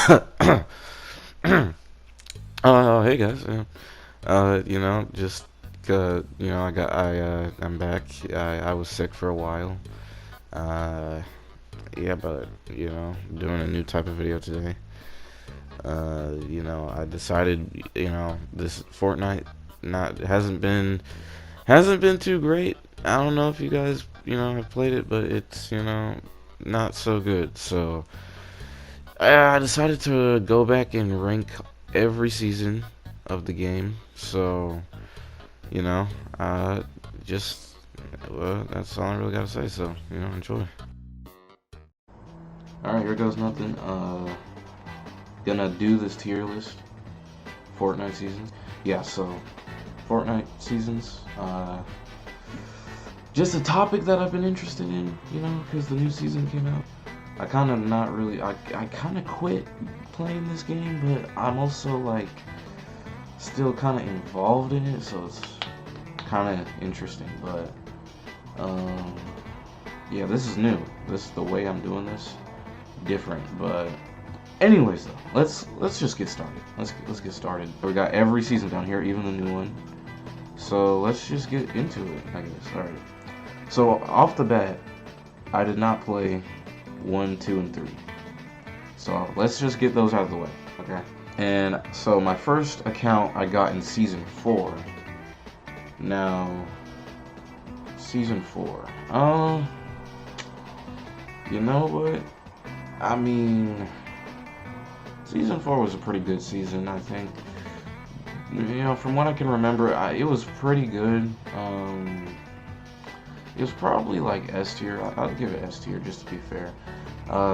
Hey guys. Just I'm back. I was sick for a while. Uh, yeah, but doing a new type of video today. I decided, this Fortnite not hasn't been too great. I don't know if you guys, have played it, but it's, not so good. So I decided to go back and rank every season of the game. So, you know, uh, just, well, that's all I really gotta say. So, enjoy. Alright, here goes nothing. Gonna do this tier list. Fortnite seasons. Yeah, so, Fortnite seasons. Just a topic that I've been interested in, because the new season came out. I kind of not really, I kind of quit playing this game, but I'm also like still kind of involved in it, so it's kind of interesting. But yeah, this is new. This is the way I'm doing this, different. But anyways, though, let's just get started. Let's get started. We got every season down here, even the new one. So let's just get into it, I guess. All right. So off the bat, I did not play 1, 2, and 3. So let's just get those out of the way, okay? And so my first account I got in season 4. Now, season 4. You know what? I mean, season 4 was a pretty good season, I think. From what I can remember, it was pretty good. It was probably like S tier. I'll give it S tier just to be fair.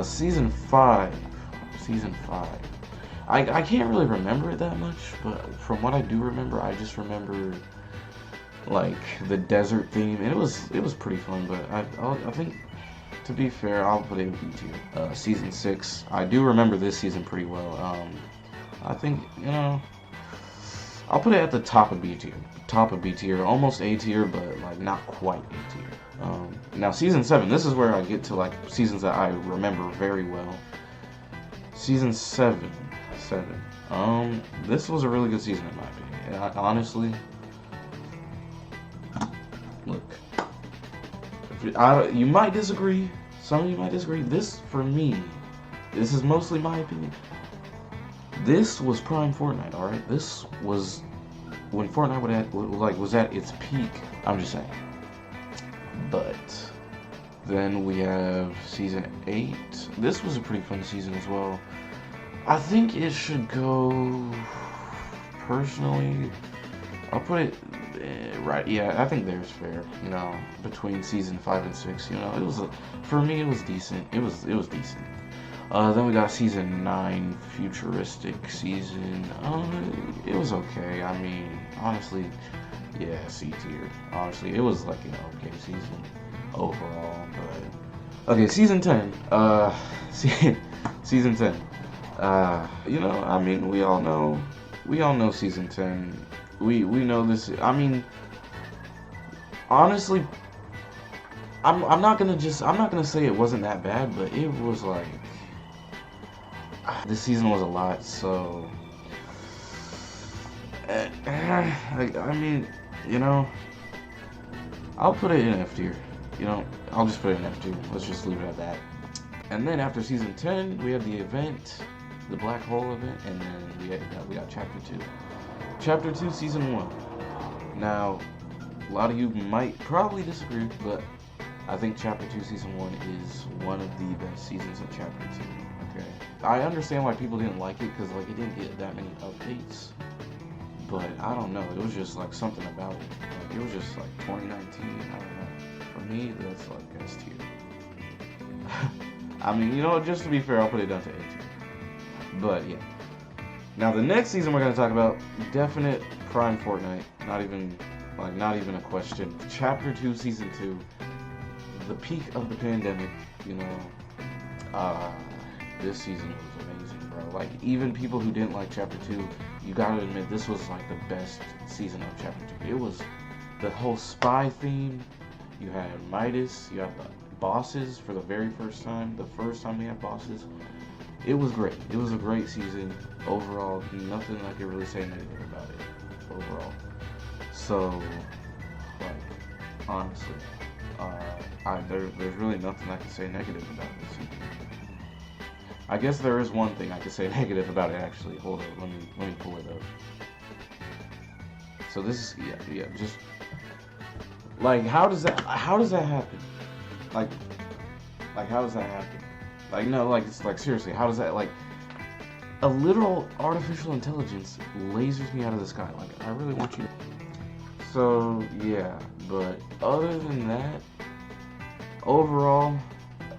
Season 5. I can't really remember it that much, but from what I do remember, I just remember like the desert theme, and it was pretty fun. But I think, to be fair, I'll put it in B tier. Season 6. I do remember this season pretty well. I think I'll put it at the top of B tier. Top of B tier, almost A tier, but like not quite A tier. Now season 7, this is where I get to like seasons that I remember very well. Season 7. This was a really good season in my opinion. Honestly, look, you might disagree. Some of you might disagree. This, for me, this is mostly my opinion. This was prime Fortnite, all right. This was when Fortnite was at its peak. I'm just saying. But then we have season 8. This was a pretty fun season as well. I think it should go, personally, I'll put it right. Yeah, I think there's fair. Between season 5 and 6. It was for me it was decent. It was decent. Then we got season 9, futuristic season. It was okay. I mean, honestly, yeah, C tier. Honestly, it was like an okay season overall. But okay, season 10. Season 10. I mean, we all know season 10. We know this. I mean, honestly, I'm not gonna say it wasn't that bad, but it was like, this season was a lot. So I mean, I'll put it in F tier. I'll just put it in F tier. Let's just leave it at that. And then after season 10, we had the event, the black hole event, and then we got chapter 2. Chapter 2, season 1. Now, a lot of you might probably disagree, but I think chapter 2, season 1 is one of the best seasons of chapter 2. Okay, I understand why people didn't like it, because like it didn't get that many updates. But I don't know, it was just like something about it. Like, it was just like 2019. I don't know. For me, that's like S tier. I mean, just to be fair, I'll put it down to A tier. But yeah. Now the next season we're gonna talk about, definite prime Fortnite. Not even a question. Chapter 2, season 2. The peak of the pandemic. This season was amazing, bro. Like, even people who didn't like chapter 2, you gotta admit this was like the best season of chapter 2. It was the whole spy theme. You had Midas. You had the bosses for the very first time. The first time we had bosses. it was great. It was a great season overall. Nothing I could really say negative about it overall. So, like, honestly, there's really nothing I can say negative about this season. I guess there is one thing I can say negative about it, actually. Hold on, let me pull it up. So this is, yeah, just, like, how does that happen? Like, how does that happen? Like, no, like, it's like, seriously, how does that, like, a literal artificial intelligence lasers me out of the sky. Like, I really want you to. So, yeah, but other than that, overall,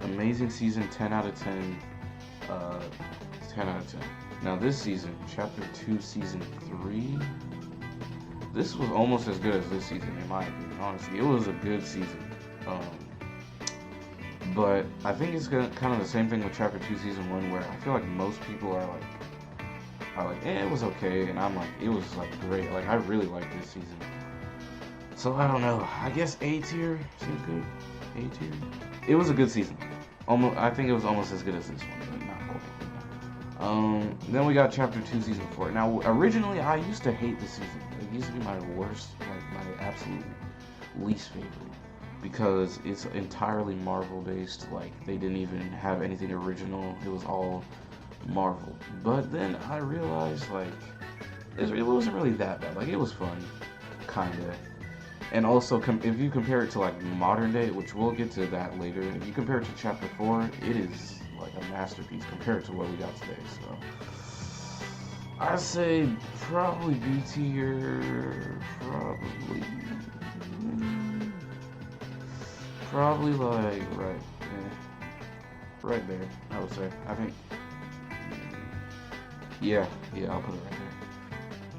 amazing season, 10 out of 10. 10 out of 10. Now, this season, Chapter 2, Season 3, this was almost as good as this season, in my opinion, honestly. It was a good season. But I think it's kind of the same thing with Chapter 2, Season 1, where I feel like most people are like, it was okay, and I'm like, it was, like, great. Like, I really liked this season. So, I don't know. I guess A tier seems good. A tier. It was a good season. I think it was almost as good as this one, but not quite. Then we got Chapter 2, Season 4. Now, originally, I used to hate this season. It used to be my worst, like, my absolute least favorite. Because it's entirely Marvel-based. Like, they didn't even have anything original. It was all Marvel. But then I realized, like, it wasn't really that bad. Like, it was fun, kinda. And also, if you compare it to, like, modern day, which we'll get to that later, if you compare it to Chapter 4, it is, like, a masterpiece compared to what we got today, so. I'd say probably B tier, probably like, right there, I would say. I think, yeah, I'll put it right there.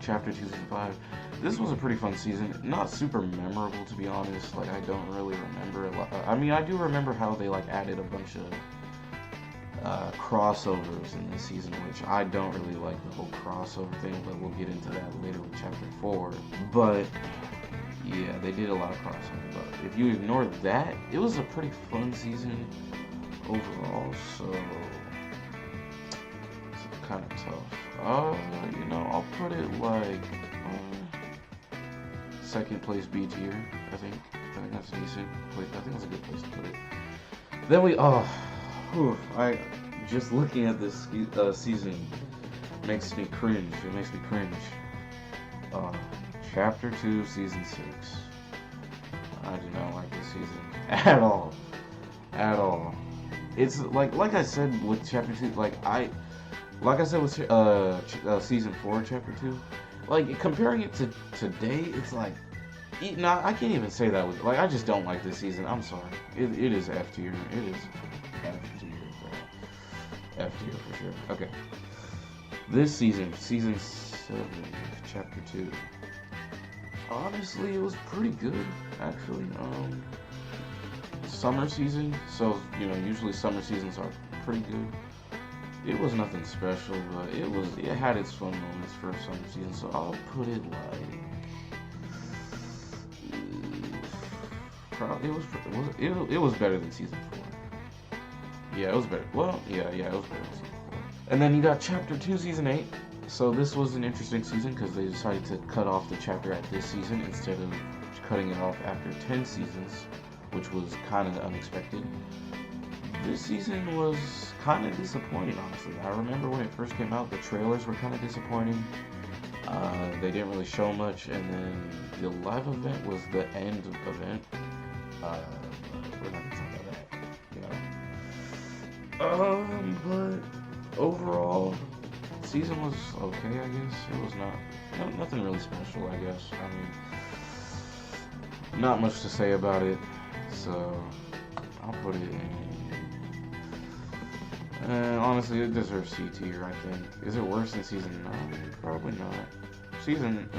Chapter 2, Season 5. This was a pretty fun season. Not super memorable, to be honest. Like, I don't really remember a lot. I mean, I do remember how they, like, added a bunch of crossovers in this season, which I don't really like the whole crossover thing, but we'll get into that later with Chapter 4. But, yeah, they did a lot of crossovers. But if you ignore that, it was a pretty fun season overall, so it's kind of tough. You know, I'll put it like second place B tier. I think that's decent. I think that's a good place to put it. Then I just looking at this season makes me cringe. It makes me cringe. Chapter 2, Season 6. I do not like this season at all. At all. It's like I said with Chapter 2, like I said with Season 4, Chapter 2, like, comparing it to today, it's like, I can't even say that with, like, I just don't like this season. I'm sorry. It is F tier. It is F tier, bro. F tier for sure. Okay. This season, Season 7, Chapter 2. Honestly, it was pretty good, actually. Summer season, so, you know, usually summer seasons are pretty good. It was nothing special, but it had its fun moments for a summer season, so I'll put it like, it was better than Season 4. Yeah, it was better. Well, yeah, it was better than Season 4. And then you got Chapter 2, Season 8. So this was an interesting season because they decided to cut off the chapter at this season instead of cutting it off after 10 seasons, which was kind of unexpected. This season was kind of disappointing, honestly. I remember when it first came out, the trailers were kind of disappointing. They didn't really show much, and then the live event was the end event. We're not gonna talk about that, you know. But overall, the season was okay, I guess. It was nothing really special, I guess. I mean, not much to say about it, so I'll put it in. Honestly, it deserves C tier, I think. Is it worse than Season 9? Probably not. Season,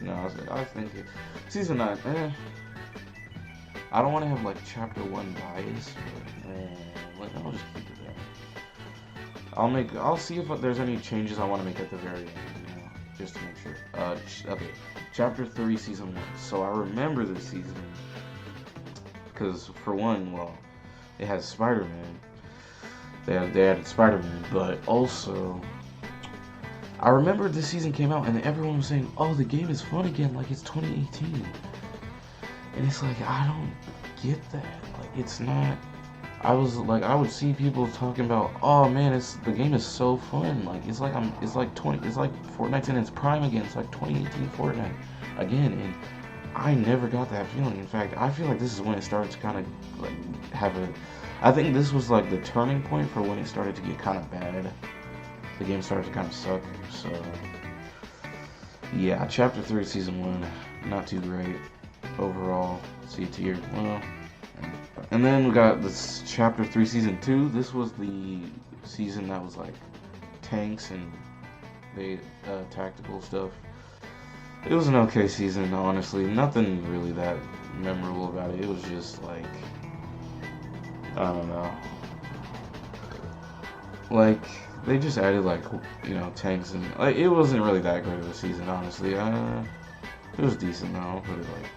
no, I think Season 9, I don't want to have, like, Chapter 1 bias, but, I'll just keep it there. I'll see if there's any changes I want to make at the very end, you know, just to make sure. Okay, Chapter 3, Season 1. So I remember this season, because, for one, well, it has Spider-Man. They added Spider-Man, but also I remember this season came out and everyone was saying, "Oh, the game is fun again, like it's 2018." And it's like I don't get that. Like it's not. I would see people talking about, "Oh man, the game is so fun. Like it's like Fortnite's in its prime again. It's like 2018 Fortnite again." And I never got that feeling. In fact, I feel like this is when it started to kind of like have a. I think this was like the turning point for when it started to get kind of bad. The game started to kind of suck. So yeah, Chapter 3 Season 1, not too great overall. C tier. Well, and then we got this Chapter 3 Season 2. This was the season that was like tanks and tactical stuff. It was an okay season, honestly. Nothing really that memorable about it. It was just like, I don't know. Like, they just added like, tanks and like it wasn't really that great of a season, honestly. It was decent though. I'll put it like,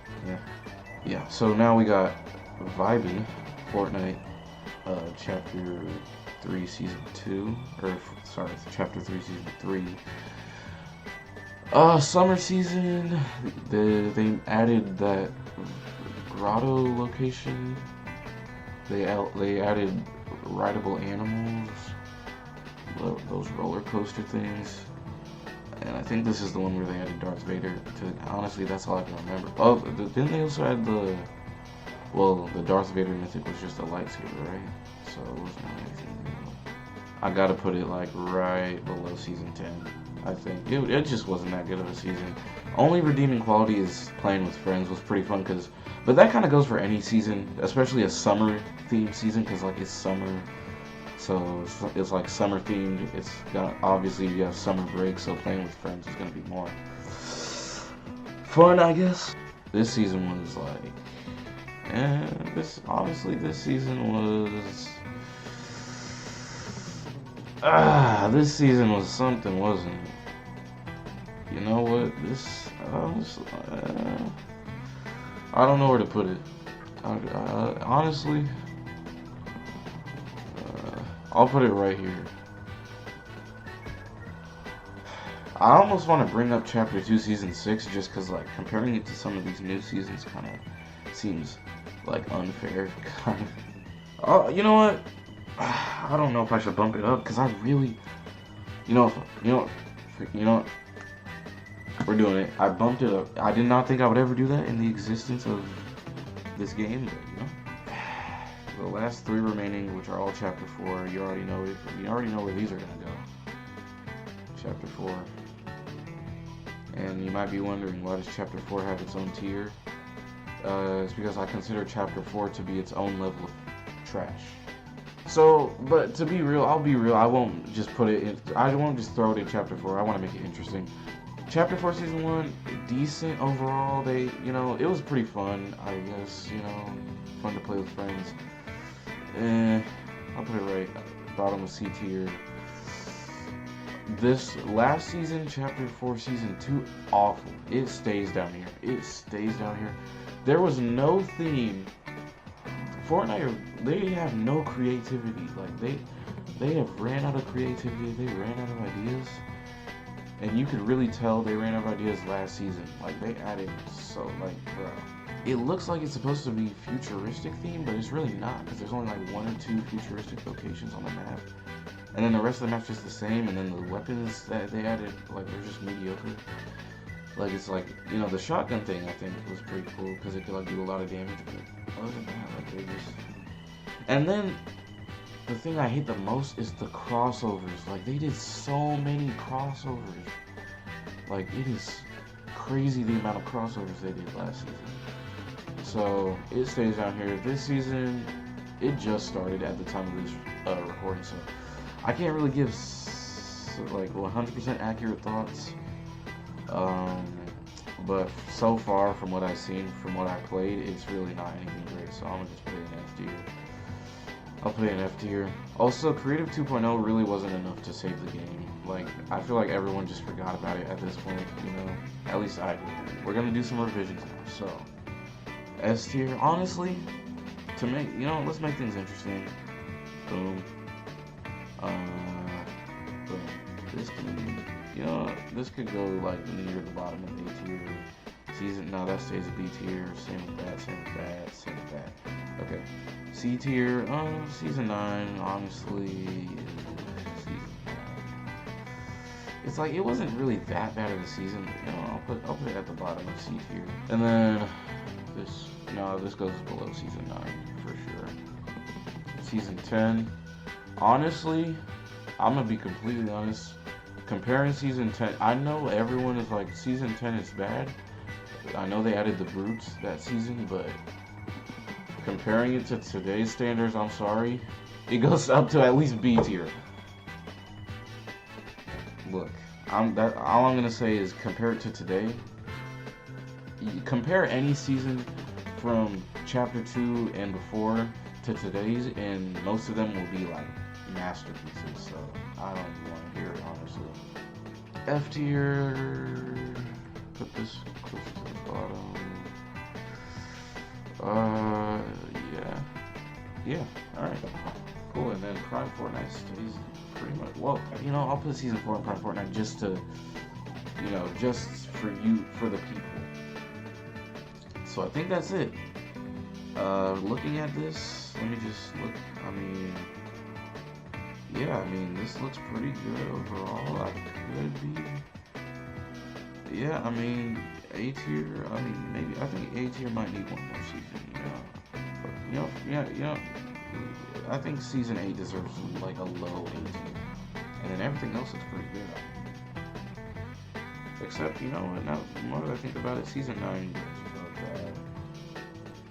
yeah. So now we got Vibin, Fortnite, Chapter 3 Season 2, Chapter 3 Season 3. Summer season, they added that grotto location. They added rideable animals, those roller coaster things, and I think this is the one where they added Darth Vader. Honestly, that's all I can remember. Oh, didn't they also add the Darth Vader mythic was just a lightsaber, right? So it wasn't anything new. I gotta put it like right below Season 10. I think it just wasn't that good of a season. Only redeeming quality is playing with friends was pretty fun but that kind of goes for any season, especially a summer themed season because like it's summer, so it's like summer themed. Obviously you have summer break, so playing with friends is gonna be more fun, I guess. This season was like, this season was. This season was something, wasn't it? You know what? I don't know where to put it. Honestly, I'll put it right here. I almost want to bring up Chapter 2 Season 6 just because, like, comparing it to some of these new seasons kind of seems, like, unfair. You know what? I don't know if I should bump it up because I really, you know what? We're doing it. I bumped it up. I did not think I would ever do that in the existence of this game, but the last 3 remaining, which are all Chapter 4, you already know it. You already know where these are gonna go. Chapter 4, and you might be wondering, why does Chapter 4 have its own tier? It's because I consider Chapter 4 to be its own level of trash. So, but to be real, I'll be real. I won't just put it in. I won't just throw it in Chapter 4. I want to make it interesting. Chapter 4 Season 1, decent overall. It was pretty fun, I guess. Fun to play with friends. I'll put it right bottom of C tier. This last season, Chapter 4 Season 2, awful. It stays down here. There was no theme. Fortnite, they have no creativity. Like they have ran out of creativity. They ran out of ideas, and you could really tell they ran out of ideas last season. Like they added bro. It looks like it's supposed to be futuristic theme, but it's really not because there's only like 1 or 2 futuristic locations on the map, and then the rest of the map's just the same. And then the weapons that they added, like they're just mediocre. Like it's like the shotgun thing I think was pretty cool because it could like do a lot of damage, but other than that, like they just. And then the thing I hate the most is the crossovers. Like they did so many crossovers. Like it is crazy the amount of crossovers they did last season. So it stays down here. This season, it just started at the time of this recording, so I can't really give like 100% accurate thoughts. But so far, from what I've seen, from what I played, it's really not anything great, so I'm gonna just put it in F tier. I'll put it in F tier. Also, Creative 2.0 really wasn't enough to save the game. Like, I feel like everyone just forgot about it at this point, At least I did. We're gonna do some revisions now, so. S tier, honestly, to make, let's make things interesting. Boom. This can, this could go like near the bottom of A tier. Season, no, that stays a B tier. Same with that, same with that, same with that. Okay. C tier, season 9, honestly, season 9. It's like, it wasn't really that bad of a season. I'll put it at the bottom of C tier. And then this goes below season 9 for sure. Season 10, honestly, I'm gonna be completely honest. Comparing season 10, I know everyone is like, season 10 is bad. I know they added the brutes that season, but comparing it to today's standards, I'm sorry, it goes up to at least B tier. Look, all I'm gonna say is compare it to today. Compare any season from chapter 2 and before to today's, and most of them will be like masterpieces. So I don't even want to hear it, honestly. F tier. Put this close to the bottom. Yeah. All right. Cool. And then Prime Fortnite stays pretty much. Well, I'll put season 4 in Prime Fortnite just to, just for the people. So I think that's it. Looking at this, let me just look. This looks pretty good overall. I could be. Yeah, A tier. Maybe I think A tier might need one more season. But I think season 8 deserves like a low A tier, and then everything else is pretty good. Except, now the more that I think about it, season 9 goes above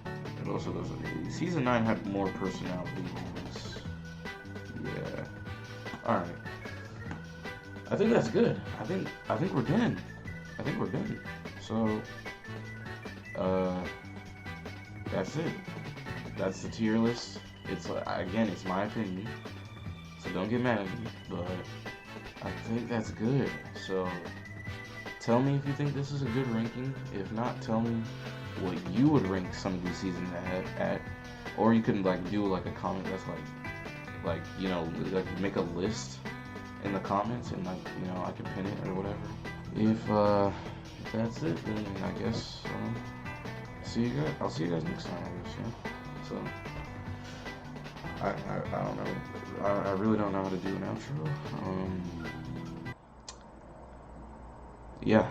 that. It also goes above. Season 9 had more personality than this. Yeah. All right. I think that's good. I think we're done. So, that's it. That's the tier list. It's it's my opinion, so don't get mad at me. But I think that's good. So, tell me if you think this is a good ranking. If not, tell me what you would rank some of these seasons at, or you can do like a comment that's like make a list in the comments, and I can pin it or whatever. If that's it, then I guess I'll see you guys next time, I guess. Yeah. So I don't know. I really don't know how to do an outro. Yeah.